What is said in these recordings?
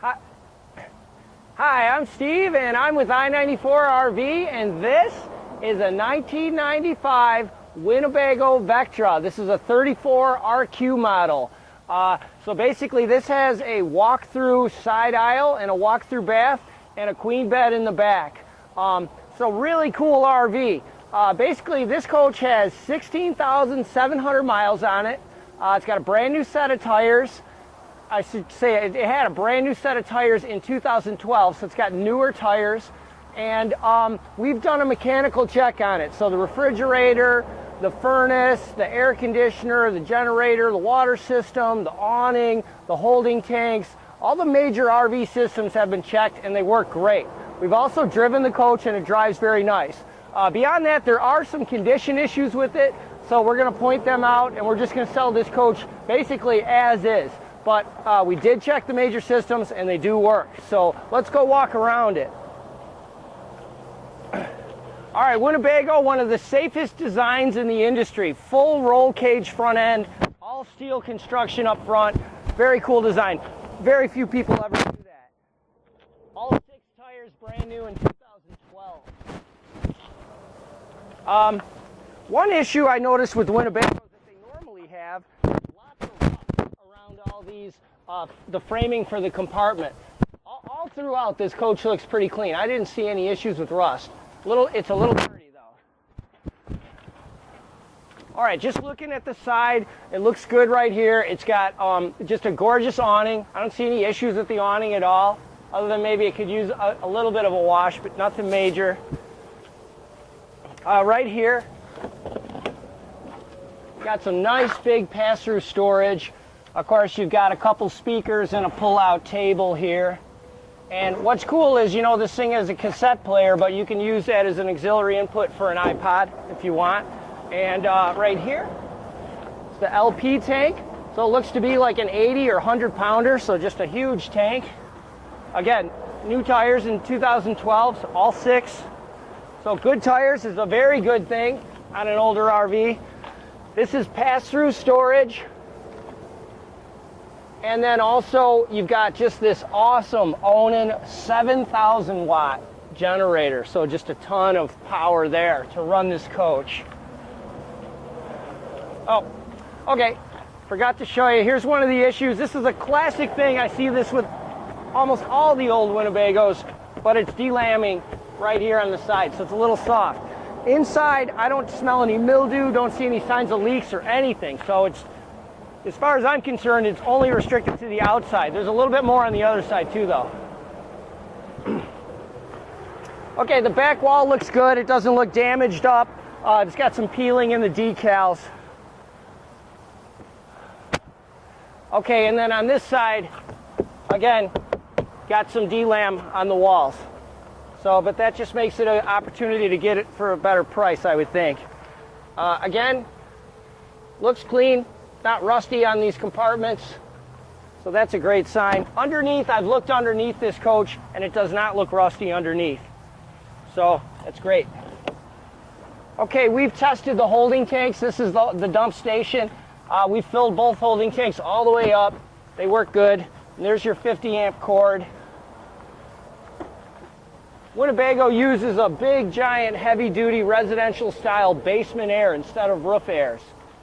Hi, Hi, I'm Steve, and I'm with I94RV, and this is a 1995 Winnebago Vectra. This is a 34 RQ model. So basically, this has a walk-through side aisle and a walk-through bath and a queen bed in the back. So really cool RV. Basically, this coach has 16,700 miles on it. It's got a brand new set of tires. I should say it had a brand new set of tires in 2012, so it's got newer tires. And we've done a mechanical check on it. So the refrigerator, the furnace, the air conditioner, the generator, the water system, the awning, the holding tanks, all the major RV systems have been checked and they work great. We've also driven the coach and it drives very nice. Beyond that, there are some condition issues with it, so we're going to point them out and we're just going to sell this coach basically as is. But we did check the major systems and they do work. So let's go walk around it. All right, Winnebago, one of the safest designs in the industry. Full roll cage front end, all steel construction up front. Very cool design. Very few people ever do that. All 6 tires brand new in 2012. One issue I noticed with Winnebago that they normally have is lots of rust around all these, the framing for the compartment. All throughout, this coach looks pretty clean. I didn't see any issues with rust. It's a little dirty though. All right, just looking at the side, it looks good right here. It's got just a gorgeous awning. I don't see any issues with the awning at all, other than maybe it could use a little bit of a wash, but nothing major. Right here, got some nice big pass-through storage. Of course, you've got a couple speakers and a pull-out table here. And what's cool is, you know, this thing is a cassette player, but you can use that as an auxiliary input for an iPod if you want. And right here, it's the LP tank. So it looks to be like an 80 or 100 pounder, so just a huge tank. Again, new tires in 2012, so all 6. So good tires is a very good thing on an older RV. This is pass-through storage. And then also, you've got just this awesome Onan 7,000 watt generator. So just a ton of power there to run this coach. Oh, okay, forgot to show you. Here's one of the issues. This is a classic thing. I see this with almost all the old Winnebagos, but it's delamming right here on the side, so it's a little soft. Inside, I don't smell any mildew, don't see any signs of leaks or anything. So it's, as far as I'm concerned, it's only restricted to the outside. There's a little bit more on the other side too, though. Okay, the back wall looks good. It doesn't look damaged up. It's got some peeling in the decals. Okay, and then on this side, again, got some delam on the walls. So, but that just makes it an opportunity to get it for a better price, I would think. Again, looks clean. Not rusty on these compartments, so that's a great sign. Underneath, I've looked underneath this coach and it does not look rusty underneath, so that's great. Okay, we've tested the holding tanks. This is the dump station. We filled both holding tanks all the way up. They work good. And there's your 50 amp cord. Winnebago uses a big, giant, heavy-duty residential style basement air instead of roof airs.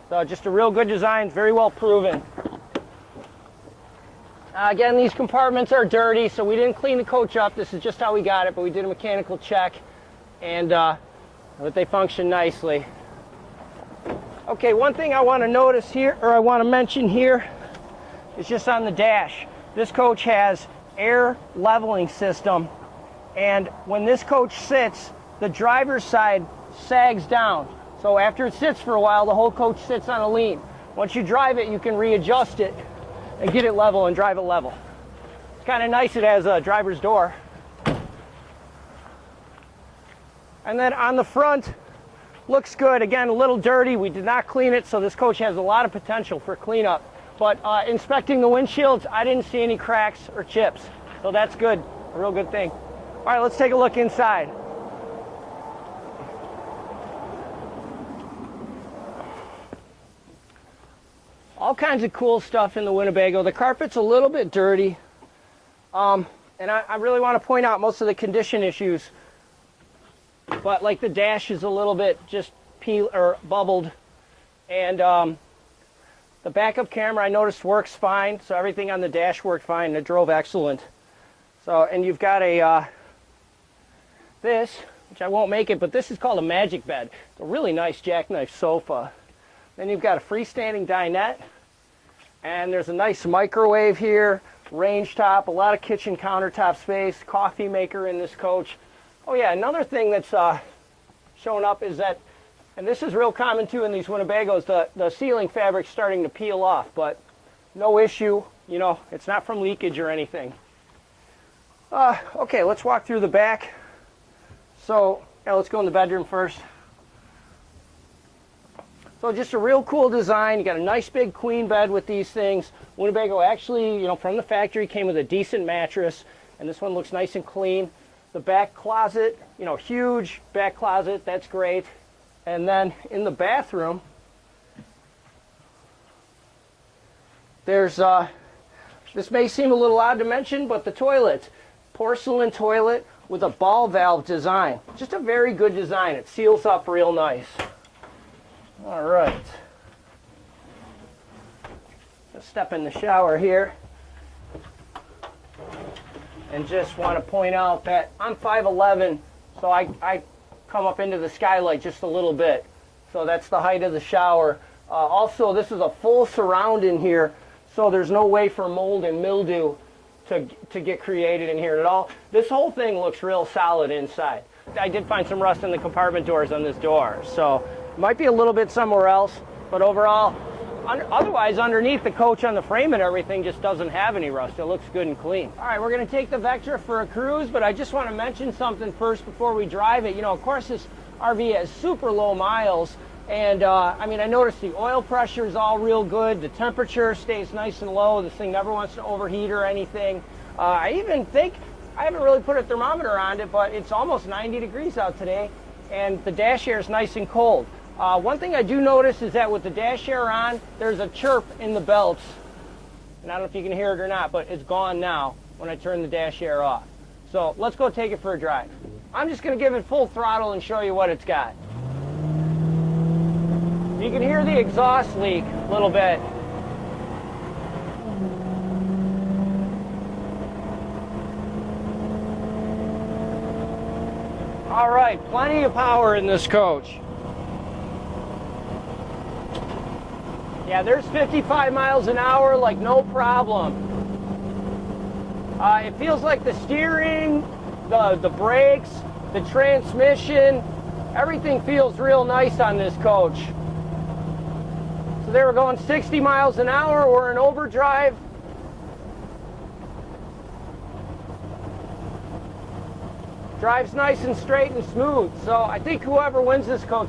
So just a real good design, very well proven. Again, these compartments are dirty, so we didn't clean the coach up. This is just how we got it, but we did a mechanical check, and but they function nicely. Okay, one thing I want to notice here, or I want to mention here, is just on the dash. This coach has air leveling system, and when this coach sits, the driver's side sags down. So after it sits for a while, the whole coach sits on a lean. Once you drive it, you can readjust it and get it level and drive it level. It's kind of nice. It has a driver's door. And then on the front, looks good. Again, a little dirty. We did not clean it, so this coach has a lot of potential for cleanup. But inspecting the windshields, I didn't see any cracks or chips. So that's good, a real good thing. All right, let's take a look inside. All kinds of cool stuff in the Winnebago. The carpet's a little bit dirty. And I really want to point out most of the condition issues, but like the dash is a little bit just bubbled, and the backup camera I noticed works fine, so everything on the dash worked fine. It drove excellent. So, and you've got a this, which I won't make it, but this is called a magic bed. It's a really nice jackknife sofa. Then you've got a freestanding dinette, and there's a nice microwave here, range top, a lot of kitchen countertop space, coffee maker in this coach. Oh yeah, another thing that's shown up is that, and this is real common too in these Winnebagos, the ceiling fabric's starting to peel off, but no issue, you know, it's not from leakage or anything. Okay, let's walk through the back. So, yeah, let's go in the bedroom first. So just a real cool design. You got a nice big queen bed with these things. Winnebago actually, you know, from the factory came with a decent mattress, and this one looks nice and clean. The back closet, you know, huge back closet, that's great. And then in the bathroom, there's, this may seem a little odd to mention, but the toilet, porcelain toilet with a ball valve design. Just a very good design. It seals up real nice. All right. Let's step in the shower here. And just want to point out that I'm 5'11", so I come up into the skylight just a little bit. So that's the height of the shower. Also, this is a full surround in here, so there's no way for mold and mildew to get created in here at all. This whole thing looks real solid inside. I did find some rust in the compartment doors on this door, so it might be a little bit somewhere else, but overall, otherwise underneath the coach on the frame and everything just doesn't have any rust. It looks good and clean. All right, we're going to take the Vectra for a cruise, but I just want to mention something first before we drive it. You know, of course, this RV has super low miles, and I mean, I noticed the oil pressure is all real good. The temperature stays nice and low. This thing never wants to overheat or anything. I even think, I haven't really put a thermometer on it, but it's almost 90 degrees out today, and the dash air is nice and cold. One thing I do notice is that with the dash air on, there's a chirp in the belts. And I don't know if you can hear it or not, but it's gone now when I turn the dash air off. So let's go take it for a drive. I'm just going to give it full throttle and show you what it's got. You can hear the exhaust leak a little bit. All right, plenty of power in this coach. Yeah, there's 55 miles an hour, like no problem. It feels like the steering, the brakes, the transmission, everything feels real nice on this coach. So they were going 60 miles an hour, we're in overdrive. Drives nice and straight and smooth. So I think whoever wins this coach